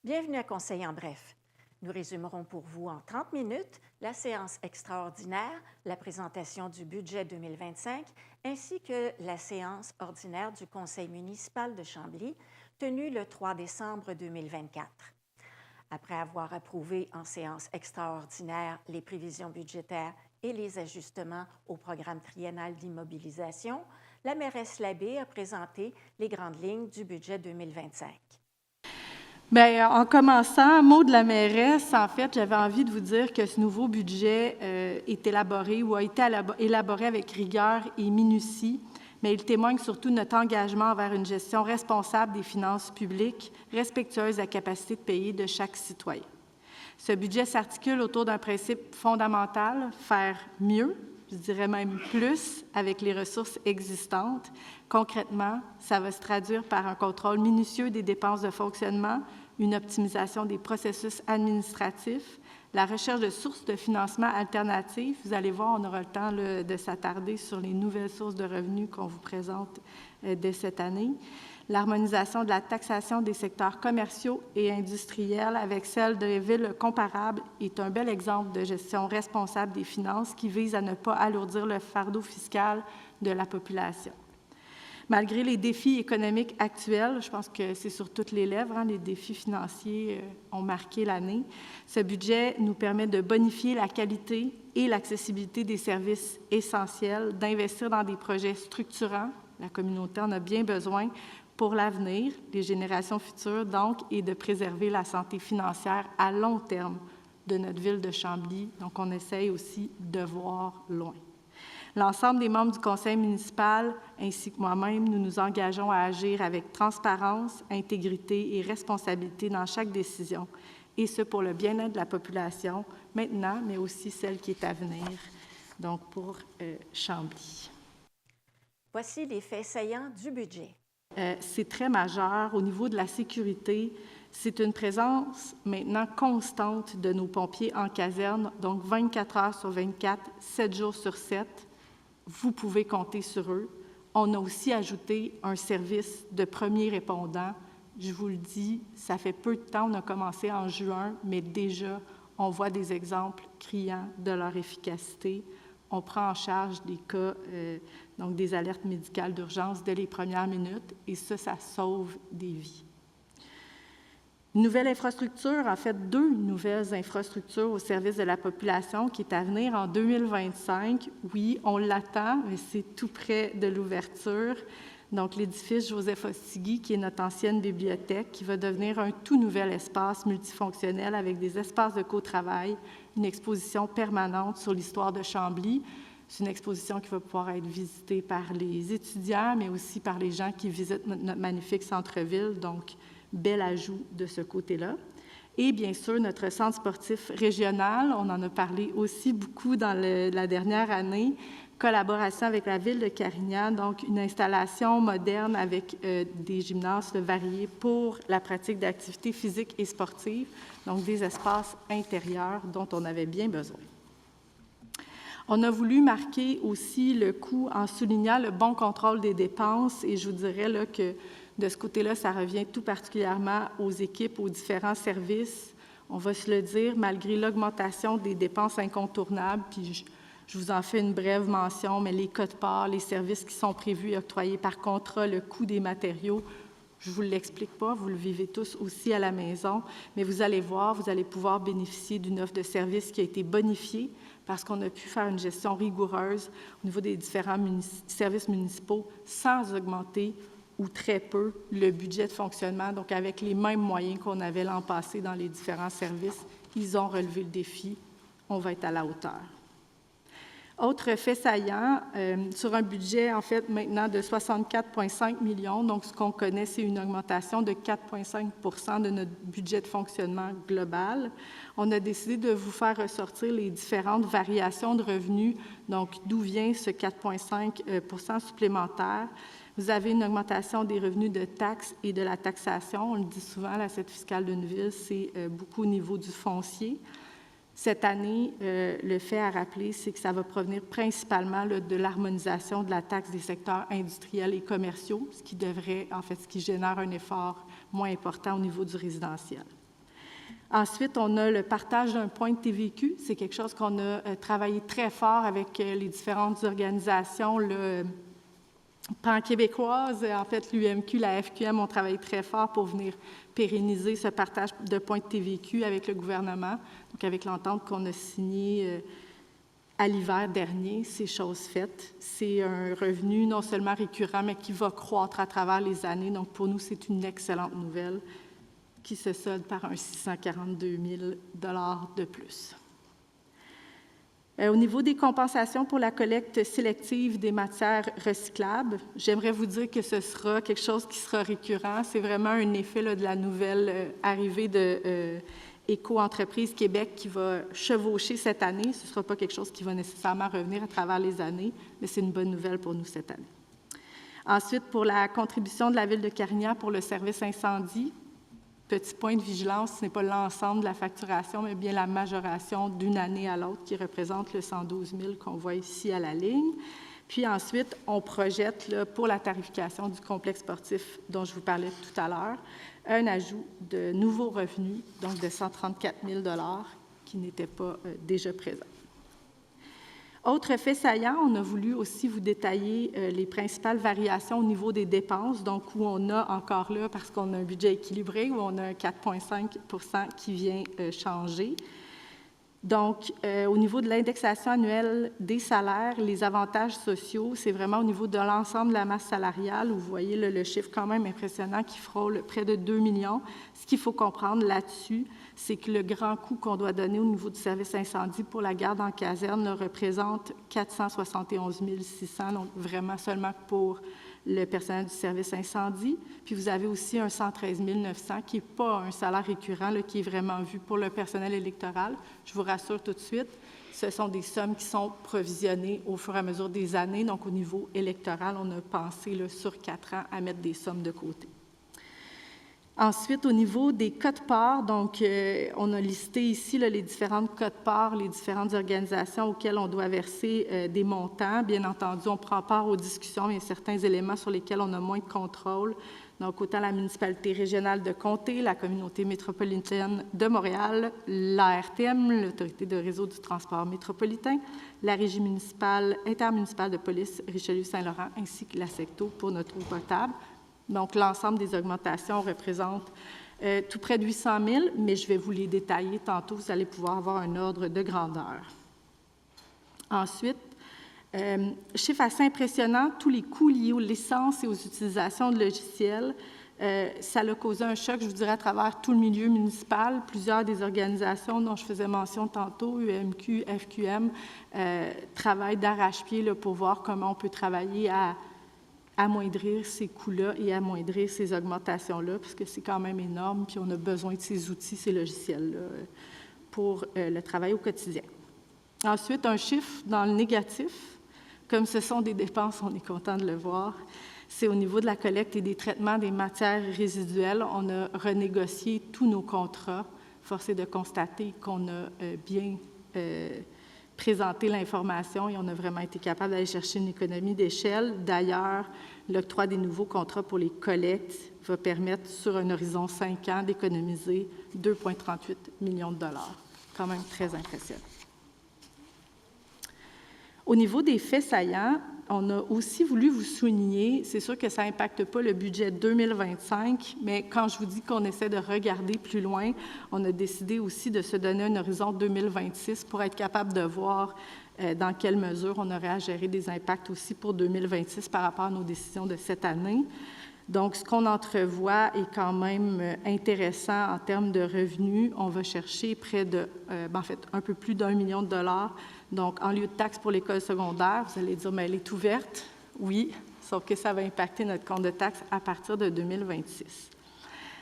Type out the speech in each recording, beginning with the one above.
Bienvenue à Conseil en bref. Nous résumerons pour vous en 30 minutes la séance extraordinaire, la présentation du budget 2025, ainsi que la séance ordinaire du Conseil municipal de Chambly, tenue le 3 décembre 2024. Après avoir approuvé en séance extraordinaire les prévisions budgétaires et les ajustements au programme triennal d'immobilisation, la mairesse Labbé a présenté les grandes lignes du budget 2025. Bien, en commençant, mot de la mairesse, en fait, j'avais envie de vous dire que ce nouveau budget est élaboré ou a été élaboré avec rigueur et minutie, mais il témoigne surtout de notre engagement envers une gestion responsable des finances publiques, respectueuse de la capacité de payer de chaque citoyen. Ce budget s'articule autour d'un principe fondamental, faire mieux, je dirais même plus, avec les ressources existantes. Concrètement, ça va se traduire par un contrôle minutieux des dépenses de fonctionnement, une optimisation des processus administratifs, la recherche de sources de financement alternatives. Vous allez voir, on aura le temps de s'attarder sur les nouvelles sources de revenus qu'on vous présente dès cette année. L'harmonisation de la taxation des secteurs commerciaux et industriels avec celle des villes comparables est un bel exemple de gestion responsable des finances qui vise à ne pas alourdir le fardeau fiscal de la population. Malgré les défis économiques actuels, je pense que c'est sur toutes les lèvres, les défis financiers ont marqué l'année, ce budget nous permet de bonifier la qualité et l'accessibilité des services essentiels, d'investir dans des projets structurants, la communauté en a bien besoin, pour l'avenir, les générations futures donc, et de préserver la santé financière à long terme de notre ville de Chambly. Donc, on essaye aussi de voir loin. L'ensemble des membres du conseil municipal ainsi que moi-même, nous nous engageons à agir avec transparence, intégrité et responsabilité dans chaque décision, et ce pour le bien-être de la population maintenant, mais aussi celle qui est à venir, donc pour Chambly. Voici les faits saillants du budget. C'est très majeur. Au niveau de la sécurité, c'est une présence maintenant constante de nos pompiers en caserne, donc 24 heures sur 24, 7 jours sur 7. Vous pouvez compter sur eux. On a aussi ajouté un service de premiers répondants. Je vous le dis, ça fait peu de temps, on a commencé en juin, mais déjà, on voit des exemples criants de leur efficacité. On prend en charge des cas, donc des alertes médicales d'urgence dès les premières minutes, et ça sauve des vies. Une nouvelle infrastructure, en fait, 2 nouvelles infrastructures au service de la population qui est à venir en 2025. Oui, on l'attend, mais c'est tout près de l'ouverture. Donc, l'édifice Joseph Ostigui, qui est notre ancienne bibliothèque, qui va devenir un tout nouvel espace multifonctionnel avec des espaces de co-travail, une exposition permanente sur l'histoire de Chambly. C'est une exposition qui va pouvoir être visitée par les étudiants, mais aussi par les gens qui visitent notre magnifique centre-ville. Donc, bel ajout de ce côté-là. Et bien sûr, notre centre sportif régional, on en a parlé aussi beaucoup dans la dernière année, collaboration avec la ville de Carignan, donc une installation moderne avec des gymnases variés pour la pratique d'activités physiques et sportives, donc des espaces intérieurs dont on avait bien besoin. On a voulu marquer aussi le coup en soulignant le bon contrôle des dépenses, et je vous dirais là, que de ce côté-là, ça revient tout particulièrement aux équipes, aux différents services. On va se le dire, malgré l'augmentation des dépenses incontournables, puis je vous en fais une brève mention, mais les quotes-parts, les services qui sont prévus et octroyés par contrat, le coût des matériaux, je ne vous l'explique pas, vous le vivez tous aussi à la maison, mais vous allez voir, vous allez pouvoir bénéficier d'une offre de services qui a été bonifiée parce qu'on a pu faire une gestion rigoureuse au niveau des différents services municipaux sans augmenter ou très peu le budget de fonctionnement. Donc, avec les mêmes moyens qu'on avait l'an passé dans les différents services, ils ont relevé le défi. On va être à la hauteur. Autre fait saillant, sur un budget, en fait, maintenant de 64,5 millions, donc ce qu'on connaît, c'est une augmentation de 4,5 % de notre budget de fonctionnement global. On a décidé de vous faire ressortir les différentes variations de revenus, donc d'où vient ce 4,5 % supplémentaire. Vous avez une augmentation des revenus de taxes et de la taxation. On le dit souvent, l'assiette fiscale d'une ville, c'est beaucoup au niveau du foncier. Cette année, le fait à rappeler, c'est que ça va provenir principalement de l'harmonisation de la taxe des secteurs industriels et commerciaux, ce qui génère un effort moins important au niveau du résidentiel. Ensuite, on a le partage d'un point de TVQ. C'est quelque chose qu'on a travaillé très fort avec les différentes organisations, le pan-québécoise, en fait, l'UMQ, la FQM ont travaillé très fort pour venir pérenniser ce partage de points de TVQ avec le gouvernement, donc avec l'entente qu'on a signée à l'hiver dernier, c'est chose faite. C'est un revenu non seulement récurrent, mais qui va croître à travers les années. Donc, pour nous, c'est une excellente nouvelle qui se solde par un 642 000 $ de plus. Au niveau des compensations pour la collecte sélective des matières recyclables, j'aimerais vous dire que ce sera quelque chose qui sera récurrent. C'est vraiment un effet là, de la nouvelle arrivée de Éco-entreprise Québec qui va chevaucher cette année. Ce ne sera pas quelque chose qui va nécessairement revenir à travers les années, mais c'est une bonne nouvelle pour nous cette année. Ensuite, pour la contribution de la Ville de Carignan pour le service incendie, petit point de vigilance, ce n'est pas l'ensemble de la facturation, mais bien la majoration d'une année à l'autre qui représente le 112 000 qu'on voit ici à la ligne. Puis ensuite, on projette là, pour la tarification du complexe sportif dont je vous parlais tout à l'heure, un ajout de nouveaux revenus, donc de 134 000 $ qui n'étaient pas déjà présents. Autre fait saillant, on a voulu aussi vous détailler les principales variations au niveau des dépenses, donc où on a encore là, parce qu'on a un budget équilibré, où on a un 4,5 % qui vient changer. Donc, au niveau de l'indexation annuelle des salaires, les avantages sociaux, c'est vraiment au niveau de l'ensemble de la masse salariale, où vous voyez là, le chiffre quand même impressionnant qui frôle près de 2 millions. Ce qu'il faut comprendre là-dessus, c'est que le grand coût qu'on doit donner au niveau du service incendie pour la garde en caserne là, représente 471 600, donc vraiment seulement pour le personnel du service incendie. Puis vous avez aussi un 113 900 qui n'est pas un salaire récurrent, là, qui est vraiment vu pour le personnel électoral. Je vous rassure tout de suite, ce sont des sommes qui sont provisionnées au fur et à mesure des années. Donc, au niveau électoral, on a pensé là, sur 4 ans à mettre des sommes de côté. Ensuite, au niveau des quotes-parts, donc on a listé ici là, les différentes quotes-parts, les différentes organisations auxquelles on doit verser des montants. Bien entendu, on prend part aux discussions, mais il y a certains éléments sur lesquels on a moins de contrôle. Donc, autant la municipalité régionale de Comté, la communauté métropolitaine de Montréal, l'ARTM, l'Autorité de réseau du transport métropolitain, la régie municipale, intermunicipale de police Richelieu-Saint-Laurent, ainsi que la SECTO pour notre eau potable. Donc, l'ensemble des augmentations représente tout près de 800 000, mais je vais vous les détailler tantôt. Vous allez pouvoir avoir un ordre de grandeur. Ensuite, chiffre assez impressionnant, tous les coûts liés aux licences et aux utilisations de logiciels, ça a causé un choc, je vous dirais, à travers tout le milieu municipal. Plusieurs des organisations dont je faisais mention tantôt, UMQ, FQM, travaillent d'arrache-pied là, pour voir comment on peut travailler à amoindrir ces coûts-là et amoindrir ces augmentations-là, parce que c'est quand même énorme, puis on a besoin de ces outils, ces logiciels-là, pour le travail au quotidien. Ensuite, un chiffre dans le négatif, comme ce sont des dépenses, on est content de le voir, c'est au niveau de la collecte et des traitements des matières résiduelles. On a renégocié tous nos contrats. Force est de constater qu'on a bien présenter l'information et on a vraiment été capable d'aller chercher une économie d'échelle. D'ailleurs, l'octroi des nouveaux contrats pour les collectes va permettre, sur un horizon 5 ans, d'économiser 2,38 millions de $. Quand même très impressionnant. Au niveau des faits saillants, on a aussi voulu vous souligner, c'est sûr que ça n'impacte pas le budget 2025, mais quand je vous dis qu'on essaie de regarder plus loin, on a décidé aussi de se donner un horizon 2026 pour être capable de voir dans quelle mesure on aurait à gérer des impacts aussi pour 2026 par rapport à nos décisions de cette année. Donc, ce qu'on entrevoit est quand même intéressant en termes de revenus. On va chercher près de, en fait, un peu plus d'1 million de $. Donc, en lieu de taxe pour l'école secondaire, vous allez dire, mais elle est ouverte. Oui, sauf que ça va impacter notre compte de taxes à partir de 2026.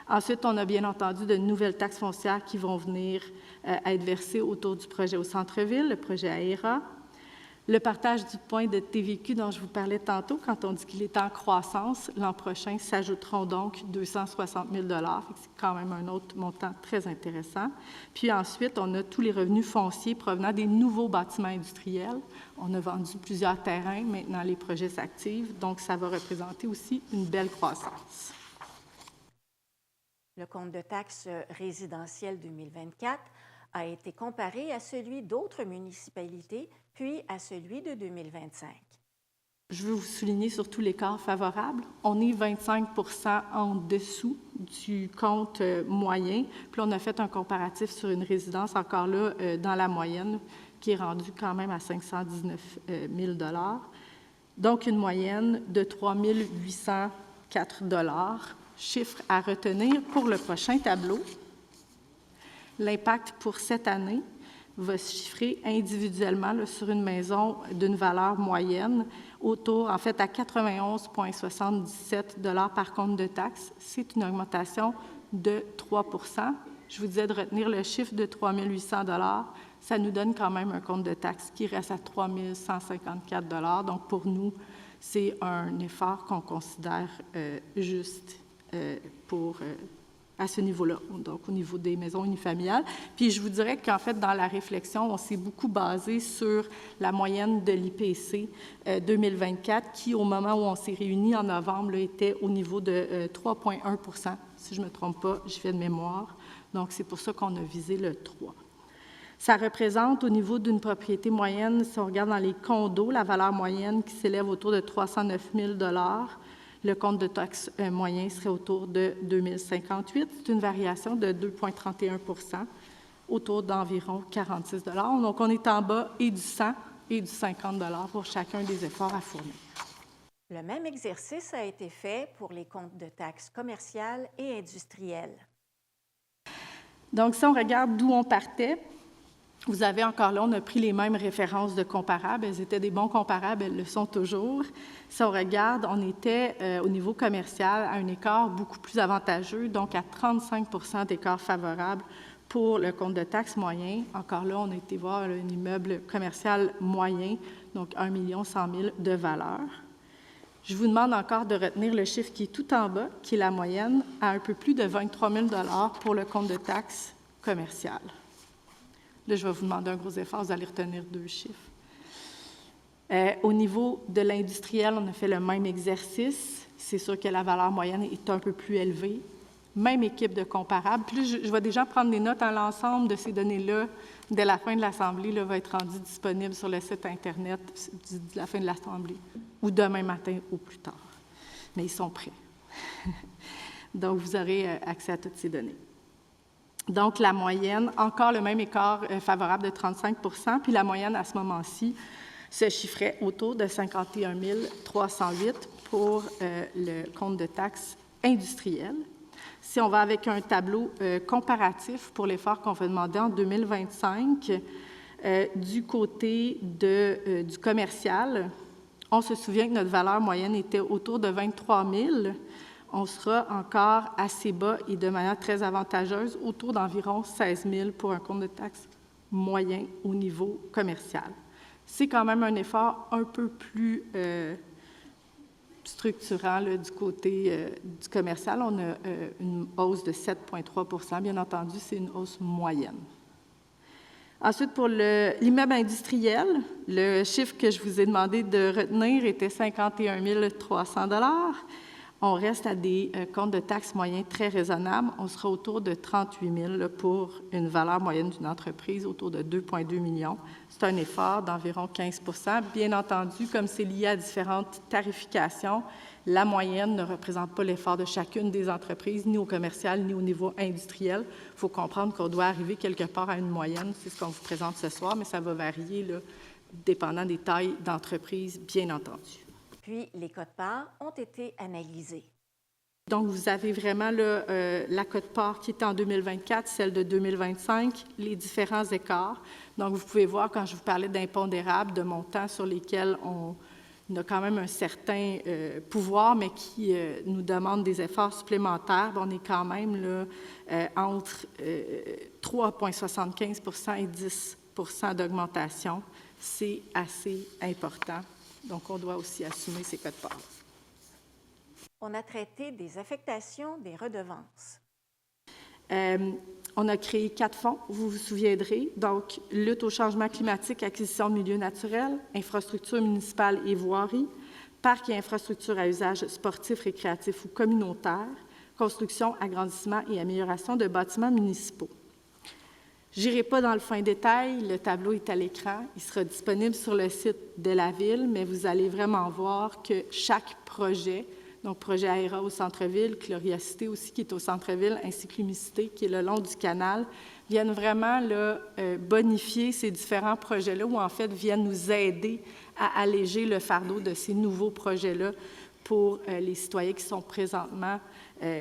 Ensuite, on a bien entendu de nouvelles taxes foncières qui vont venir être versées autour du projet au centre-ville, le projet AERA. Le partage du point de TVQ dont je vous parlais tantôt, quand on dit qu'il est en croissance, l'an prochain s'ajouteront donc 260 000 $. C'est quand même un autre montant très intéressant. Puis ensuite, on a tous les revenus fonciers provenant des nouveaux bâtiments industriels. On a vendu plusieurs terrains, maintenant les projets s'activent, donc ça va représenter aussi une belle croissance. Le compte de taxes résidentielles 2024 a été comparé à celui d'autres municipalités, puis à celui de 2025. Je veux vous souligner surtout l'écart favorable. On est 25 % en dessous du compte moyen. Puis on a fait un comparatif sur une résidence, encore là, dans la moyenne, qui est rendue quand même à 519 000 $. Donc, une moyenne de 3 804 $. Chiffre à retenir pour le prochain tableau. L'impact pour cette année va se chiffrer individuellement là, sur une maison d'une valeur moyenne autour, en fait, à 91,77 $ par compte de taxes. C'est une augmentation de 3 %. Je vous disais de retenir le chiffre de 3 800 $. Ça nous donne quand même un compte de taxes qui reste à 3 154 $. Donc, pour nous, c'est un effort qu'on considère juste à ce niveau-là, donc au niveau des maisons unifamiliales. Puis je vous dirais qu'en fait, dans la réflexion, on s'est beaucoup basé sur la moyenne de l'IPC 2024, qui, au moment où on s'est réunis en novembre, là, était au niveau de 3,1 %, si je ne me trompe pas, je fais de mémoire. Donc, c'est pour ça qu'on a visé le 3. Ça représente, au niveau d'une propriété moyenne, si on regarde dans les condos, la valeur moyenne qui s'élève autour de 309 000 $. Le compte de taxes moyen serait autour de 2 058. C'est une variation de 2,31 %, autour d'environ 46 $. Donc, on est en bas et du 100 et du 50 $ pour chacun des efforts à fournir. Le même exercice a été fait pour les comptes de taxes commerciales et industrielles. Donc, si on regarde d'où on partait, vous avez encore là, on a pris les mêmes références de comparables. Elles étaient des bons comparables, elles le sont toujours. Si on regarde, on était au niveau commercial à un écart beaucoup plus avantageux, donc à 35 % d'écart favorable pour le compte de taxes moyen. Encore là, on a été voir un immeuble commercial moyen, donc 1 100 000 de valeur. Je vous demande encore de retenir le chiffre qui est tout en bas, qui est la moyenne, à un peu plus de 23 000 $ pour le compte de taxes commercial. Là, je vais vous demander un gros effort, vous allez retenir 2 chiffres. Au niveau de l'industriel, on a fait le même exercice. C'est sûr que la valeur moyenne est un peu plus élevée. Même équipe de comparables. Puis là, je vais déjà prendre des notes à l'ensemble de ces données-là. Dès la fin de l'Assemblée, là, va être rendu disponible sur le site Internet de la fin de l'Assemblée ou demain matin au plus tard. Mais ils sont prêts. Donc, vous aurez accès à toutes ces données. Donc, la moyenne, encore le même écart favorable de 35 %, puis la moyenne à ce moment-ci se chiffrait autour de 51 308 pour le compte de taxes industriel. Si on va avec un tableau comparatif pour l'effort qu'on va demander en 2025, du côté du commercial, on se souvient que notre valeur moyenne était autour de 23 000. On sera encore assez bas et de manière très avantageuse, autour d'environ 16 000 pour un compte de taxes moyen au niveau commercial. C'est quand même un effort un peu plus structurant là, du côté du commercial. On a une hausse de 7,3 %. Bien entendu, c'est une hausse moyenne. Ensuite, pour l'immeuble industriel, le chiffre que je vous ai demandé de retenir était 51 300 $. On reste à des comptes de taxes moyens très raisonnables. On sera autour de 38 000 pour une valeur moyenne d'une entreprise, autour de 2,2 millions. C'est un effort d'environ 15 %. Bien entendu, comme c'est lié à différentes tarifications, la moyenne ne représente pas l'effort de chacune des entreprises, ni au commercial, ni au niveau industriel. Il faut comprendre qu'on doit arriver quelque part à une moyenne. C'est ce qu'on vous présente ce soir, mais ça va varier là, dépendant des tailles d'entreprise, bien entendu. Puis, les quotes-parts ont été analysées. Donc, vous avez vraiment là, la quote-part qui était en 2024, celle de 2025, les différents écarts. Donc, vous pouvez voir, quand je vous parlais d'impondérables, de montants sur lesquels on a quand même un certain pouvoir, mais qui nous demandent des efforts supplémentaires. On est quand même là, entre 3,75 % et 10 % d'augmentation. C'est assez important. Donc, on doit aussi assumer ces quotes-parts. On a traité des affectations des redevances. On a créé 4 fonds, vous vous souviendrez. Donc, lutte au changement climatique, acquisition de milieux naturels, infrastructures municipales et voiries, parcs et infrastructures à usage sportif, récréatif ou communautaire, construction, agrandissement et amélioration de bâtiments municipaux. Je n'irai pas dans le fin détail, le tableau est à l'écran, il sera disponible sur le site de la Ville, mais vous allez vraiment voir que chaque projet, donc projet Aéra au centre-ville, Chloriocité aussi qui est au centre-ville, ainsi que Lumicité qui est le long du canal, viennent vraiment là, bonifier ces différents projets-là ou en fait viennent nous aider à alléger le fardeau de ces nouveaux projets-là pour les citoyens qui sont présentement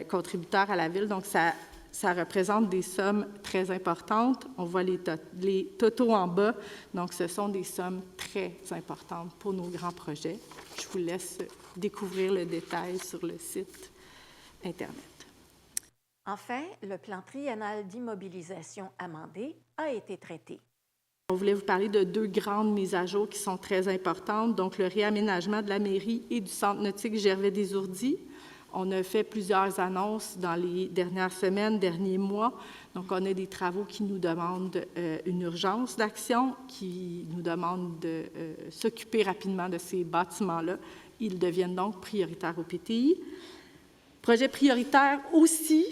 contributeurs à la Ville. Donc, ça représente des sommes très importantes. On voit les totaux en bas. Donc, ce sont des sommes très importantes pour nos grands projets. Je vous laisse découvrir le détail sur le site Internet. Enfin, le plan triennal d'immobilisation amendé a été traité. On voulait vous parler de 2 grandes mises à jour qui sont très importantes, donc le réaménagement de la mairie et du centre nautique Gervais-des-Ourdis. On a fait plusieurs annonces dans les dernières semaines, derniers mois. Donc, on a des travaux qui nous demandent une urgence d'action, qui nous demandent de s'occuper rapidement de ces bâtiments-là. Ils deviennent donc prioritaires au PTI. Projet prioritaire aussi,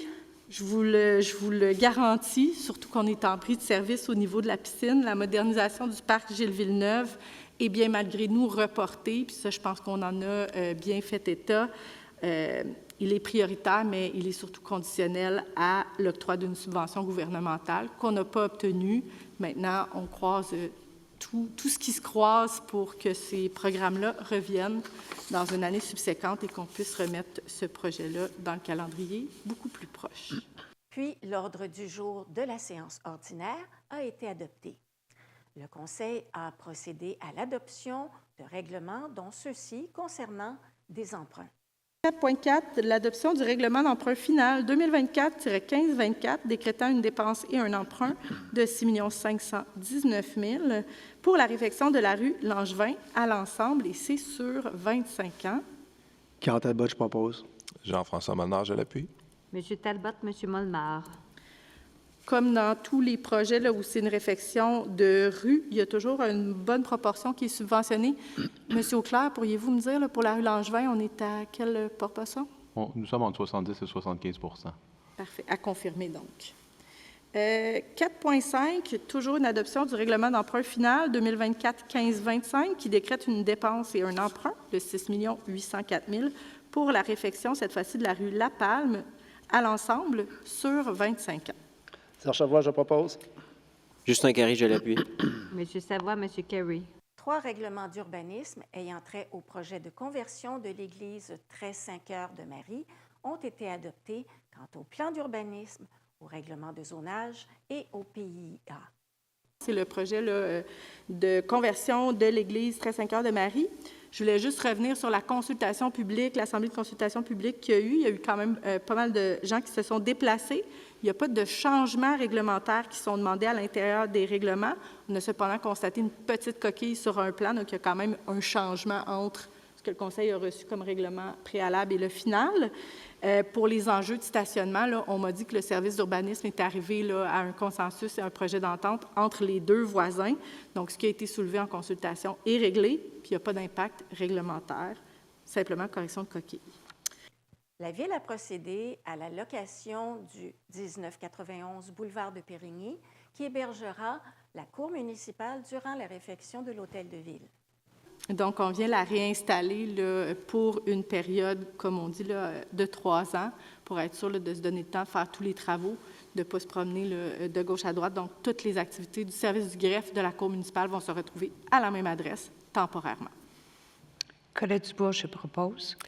je vous le garantis, surtout qu'on est en prise de service au niveau de la piscine, la modernisation du parc Gilles-Villeneuve est bien malgré nous reportée, puis ça, je pense qu'on en a bien fait état. Il est prioritaire, mais il est surtout conditionnel à l'octroi d'une subvention gouvernementale qu'on n'a pas obtenue. Maintenant, on croise tout ce qui se croise pour que ces programmes-là reviennent dans une année subséquente et qu'on puisse remettre ce projet-là dans le calendrier beaucoup plus proche. Puis, l'ordre du jour de la séance ordinaire a été adopté. Le Conseil a procédé à l'adoption de règlements, dont ceux-ci concernant des emprunts. 4.4, l'adoption du règlement d'emprunt final 2024-1524, décrétant une dépense et un emprunt de 6 519 000 pour la réfection de la rue Langevin à l'ensemble, et c'est sur 25 ans. Carl Talbot, je propose. Jean-François Molnar, je l'appuie. Monsieur Talbot, Monsieur Molnar. Comme dans tous les projets là, où c'est une réfection de rue, il y a toujours une bonne proportion qui est subventionnée. Monsieur Auclair, pourriez-vous me dire, là, pour la rue Langevin, on est à quelle proportion? Nous sommes entre 70 et 75 %. Parfait. À confirmer, donc. 4.5, toujours une adoption du règlement d'emprunt final 2024-15-25 qui décrète une dépense et un emprunt de 6 804 000 pour la réfection, cette fois-ci, de la rue La Palme à l'ensemble sur 25 ans. Serge Savoie, je propose. Justin Carré, je l'appuie. Monsieur Savoie, Monsieur Carey. 3 règlements d'urbanisme ayant trait au projet de conversion de l'église 13-Saint-Cœur de Marie ont été adoptés quant au plan d'urbanisme, au règlement de zonage et au PIA. C'est le projet là, de conversion de l'église 13-Saint-Cœur de Marie. Je voulais juste revenir sur la consultation publique, l'assemblée de consultation publique qu'il y a eu. Il y a eu quand même pas mal de gens qui se sont déplacés. Il n'y a pas de changements réglementaires qui sont demandés à l'intérieur des règlements. On a cependant constaté une petite coquille sur un plan, donc il y a quand même un changement entre ce que le Conseil a reçu comme règlement préalable et le final. Pour les enjeux de stationnement, là, on m'a dit que le service d'urbanisme est arrivé là, à un consensus et un projet d'entente entre les 2 voisins. Donc, ce qui a été soulevé en consultation est réglé, puis il n'y a pas d'impact réglementaire, simplement correction de coquille. La Ville a procédé à la location du 1991 boulevard de Périgny, qui hébergera la cour municipale durant la réfection de l'hôtel de ville. Donc, on vient la réinstaller là, pour une période, comme on dit, là, de 3 ans, pour être sûr là, de se donner le temps de faire tous les travaux, de ne pas se promener là, de gauche à droite. Donc, toutes les activités du service du greffe de la cour municipale vont se retrouver à la même adresse, temporairement. Colette Dubois, je propose.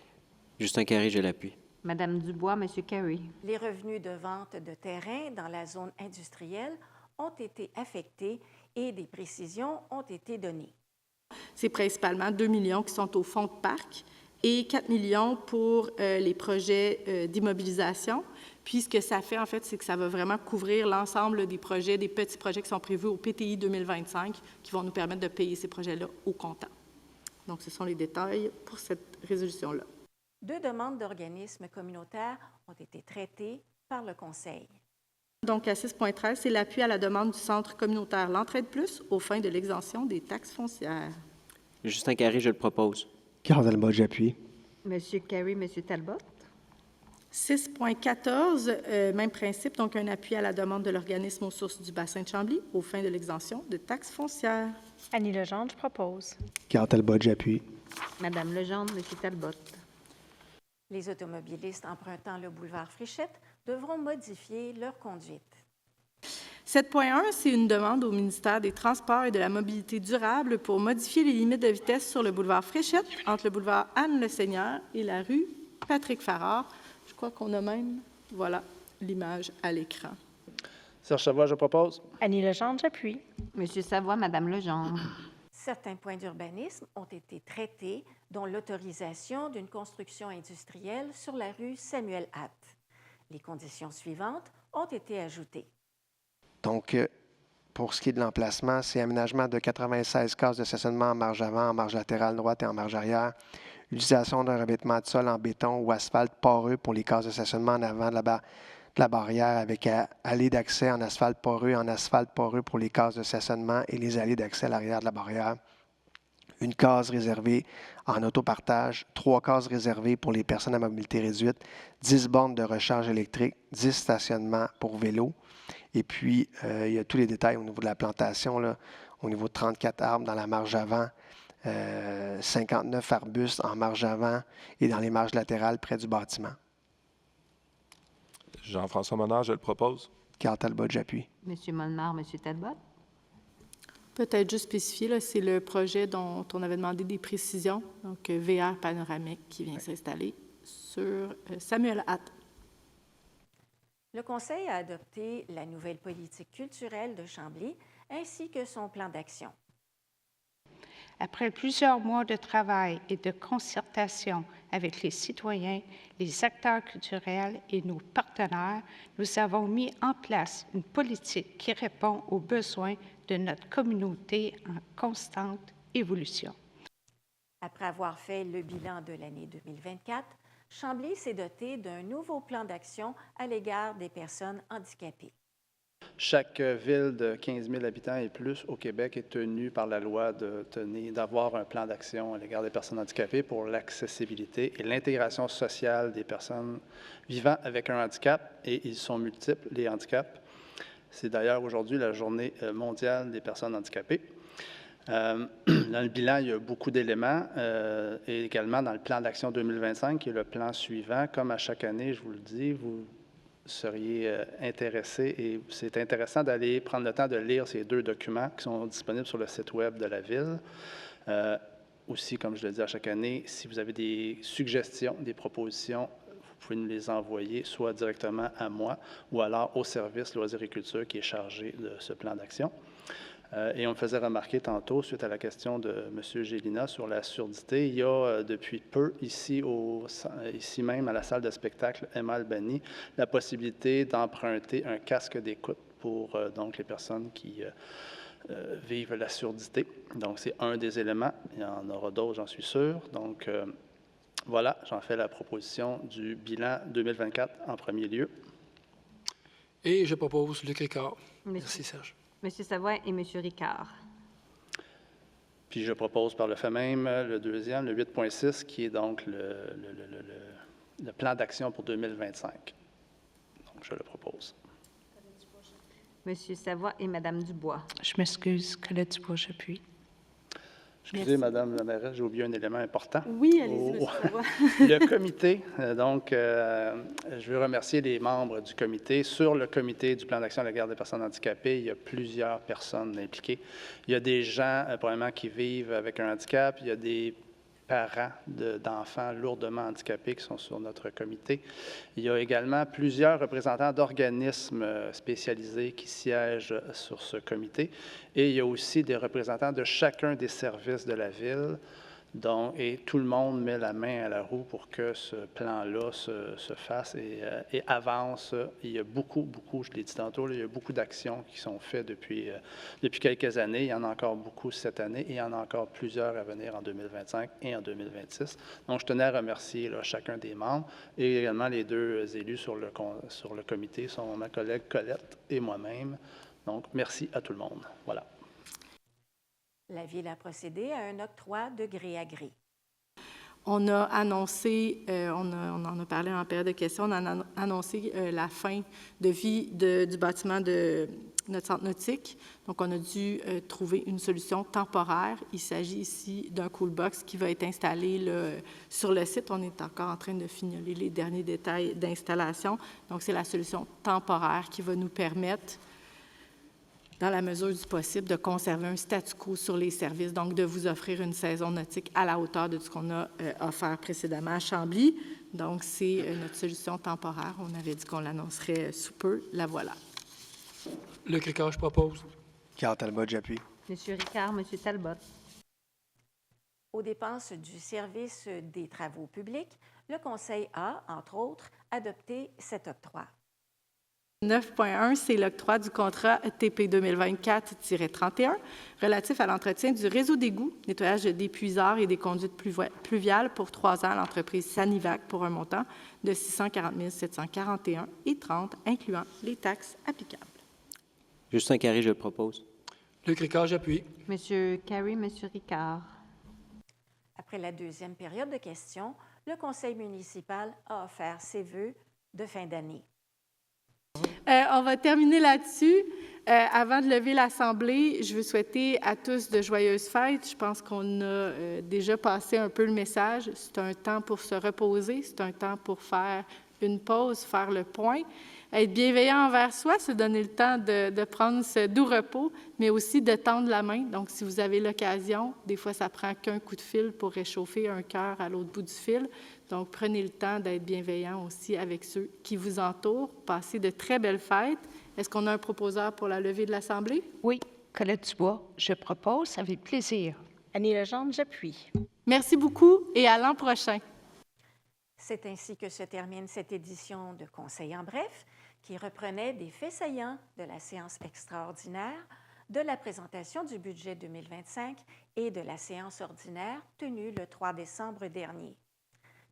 Justin Carré, je l'appuie. Madame Dubois, Monsieur Carey. Les revenus de vente de terrain dans la zone industrielle ont été affectés et des précisions ont été données. C'est principalement 2 millions qui sont au fonds de parc et 4 millions pour les projets d'immobilisation. Puis, ce que ça fait, en fait, c'est que ça va vraiment couvrir l'ensemble des projets, des petits projets qui sont prévus au PTI 2025 qui vont nous permettre de payer ces projets-là au comptant. Donc, ce sont les détails pour cette résolution-là. 2 demandes d'organismes communautaires ont été traitées par le Conseil. Donc, à 6.13, c'est l'appui à la demande du Centre communautaire L'Entraide Plus aux fins de l'exemption des taxes foncières. Justin Carré, je le propose. Carl Talbot, j'appuie. Monsieur Carey, Monsieur Talbot. 6.14, même principe, donc un appui à la demande de l'organisme aux sources du bassin de Chambly aux fins de l'exemption de taxes foncières. Annie Legendre, je propose. Carl Talbot, j'appuie. Madame Legendre, Monsieur Talbot. Les automobilistes empruntant le boulevard Fréchette devront modifier leur conduite. 7.1, c'est une demande au ministère des Transports et de la Mobilité durable pour modifier les limites de vitesse sur le boulevard Fréchette entre le boulevard Anne-le-Seigneur et la rue Patrick-Farrar. Je crois qu'on a même, voilà, l'image à l'écran. Serge Savoie, je propose. Annie Legendre, j'appuie. Monsieur Savoie, Madame Legendre. Certains points d'urbanisme ont été traités, dont l'autorisation d'une construction industrielle sur la rue Samuel-Hatt. Les conditions suivantes ont été ajoutées. Donc, pour ce qui est de l'emplacement, c'est aménagement de 96 cases de stationnement en marge avant, en marge latérale droite et en marge arrière. Utilisation d'un revêtement de sol en béton ou asphalte poreux pour les cases de stationnement en avant de la barrière avec allée d'accès en asphalte poreux et en asphalte poreux pour les cases de stationnement et les allées d'accès à l'arrière de la barrière. Une case réservée en autopartage, 3 cases réservées pour les personnes à mobilité réduite, 10 bornes de recharge électrique, 10 stationnements pour vélos. Et puis, il y a tous les détails au niveau de la plantation, là, au niveau de 34 arbres dans la marge avant, 59 arbustes en marge avant et dans les marges latérales près du bâtiment. Jean-François Monard, je le propose. Carl Talbot, j'appuie. Monsieur Molnar, Monsieur Talbot. Peut-être juste spécifier, là, c'est le projet dont on avait demandé des précisions, donc VR panoramique qui vient s'installer sur Samuel-Hatt. Le Conseil a adopté la nouvelle politique culturelle de Chambly ainsi que son plan d'action. Après plusieurs mois de travail et de concertation avec les citoyens, les acteurs culturels et nos partenaires, nous avons mis en place une politique qui répond aux besoins de notre communauté en constante évolution. Après avoir fait le bilan de l'année 2024, Chambly s'est doté d'un nouveau plan d'action à l'égard des personnes handicapées. Chaque ville de 15 000 habitants et plus au Québec est tenue par la loi d'avoir un plan d'action à l'égard des personnes handicapées pour l'accessibilité et l'intégration sociale des personnes vivant avec un handicap, et ils sont multiples, les handicaps. C'est d'ailleurs aujourd'hui la journée mondiale des personnes handicapées. Dans le bilan, il y a beaucoup d'éléments et également dans le plan d'action 2025, qui est le plan suivant. Comme à chaque année, je vous le dis, vous seriez intéressés et c'est intéressant d'aller prendre le temps de lire ces 2 documents qui sont disponibles sur le site Web de la Ville. Aussi, comme je le dis à chaque année, si vous avez des suggestions, des propositions, vous pouvez nous les envoyer soit directement à moi ou alors au service Loisirs et Culture qui est chargé de ce plan d'action. Et on me faisait remarquer tantôt, suite à la question de M. Gélina sur la surdité, il y a depuis peu, ici même à la salle de spectacle Emma Albany, la possibilité d'emprunter un casque d'écoute pour donc les personnes qui vivent la surdité. Donc, c'est un des éléments. Il y en aura d'autres, j'en suis sûr. Donc, voilà, j'en fais la proposition du bilan 2024 en premier lieu. Et je propose Luc Ricard. Merci, Serge. Monsieur Savoie et Monsieur Ricard. Puis je propose par le fait même le deuxième, le 8.6, qui est donc le plan d'action pour 2025. Donc, je le propose. Monsieur Savoie et Madame Dubois. Je m'excuse, Colette Dubois, j'appuie. Excusez, Madame la mairesse, j'ai oublié un élément important. Oui, allez-y, Monsieur Savoie. Le comité, donc, je veux remercier les membres du comité. Sur le comité du plan d'action à l'égard des personnes handicapées, il y a plusieurs personnes impliquées. Il y a des gens, probablement, qui vivent avec un handicap. Il y a des parents d'enfants lourdement handicapés qui sont sur notre comité. Il y a également plusieurs représentants d'organismes spécialisés qui siègent sur ce comité. Et il y a aussi des représentants de chacun des services de la Ville. Et tout le monde met la main à la roue pour que ce plan-là se fasse et avance. Il y a beaucoup, je l'ai dit tantôt, il y a beaucoup d'actions qui sont faites depuis quelques années. Il y en a encore beaucoup cette année et il y en a encore plusieurs à venir en 2025 et en 2026. Donc, je tenais à remercier chacun des membres et également les 2 élus sur le comité sont ma collègue Colette et moi-même. Donc, merci à tout le monde. Voilà. La Ville a procédé à un octroi de gré à gré. On a annoncé, on en a parlé en période de questions, on a annoncé la fin de vie du bâtiment de notre centre nautique. Donc, on a dû trouver une solution temporaire. Il s'agit ici d'un cool box qui va être installé là, sur le site. On est encore en train de fignoler les derniers détails d'installation. Donc, c'est la solution temporaire qui va nous permettre, dans la mesure du possible, de conserver un statu quo sur les services, donc de vous offrir une saison nautique à la hauteur de ce qu'on a offert précédemment à Chambly. Donc, c'est notre solution temporaire. On avait dit qu'on l'annoncerait sous peu. La voilà. Luc Ricard, je propose. Carl Talbot, j'appuie. Monsieur Ricard, Monsieur Talbot. Aux dépenses du service des travaux publics, le Conseil a, entre autres, adopté cet octroi. 9.1, c'est l'octroi du contrat TP 2024-31 relatif à l'entretien du réseau d'égouts, nettoyage des puisards et des conduites pluviales pour 3 ans à l'entreprise Sanivac pour un montant de 640 741,30 incluant les taxes applicables. Justin Carré, je le propose. Luc Ricard, j'appuie. Monsieur Carey, Monsieur Ricard. Après la deuxième période de questions, le Conseil municipal a offert ses vœux de fin d'année. On va terminer là-dessus. Avant de lever l'Assemblée, je veux souhaiter à tous de joyeuses fêtes. Je pense qu'on a déjà passé un peu le message. C'est un temps pour se reposer, c'est un temps pour faire une pause, faire le point. Être bienveillant envers soi, se donner le temps de prendre ce doux repos, mais aussi de tendre la main. Donc, si vous avez l'occasion, des fois, ça prend qu'un coup de fil pour réchauffer un cœur à l'autre bout du fil. Donc, prenez le temps d'être bienveillant aussi avec ceux qui vous entourent. Passez de très belles fêtes. Est-ce qu'on a un proposeur pour la levée de l'Assemblée? Oui, Colette Dubois, je propose avec plaisir. Annie Legendre, j'appuie. Merci beaucoup et à l'an prochain. C'est ainsi que se termine cette édition de Conseil en bref, qui reprenait des faits saillants de la séance extraordinaire, de la présentation du budget 2025 et de la séance ordinaire tenue le 3 décembre dernier.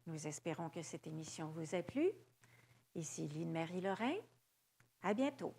Nous espérons que cette émission vous a plu. Ici Lynne-Marie Lorrain. À bientôt.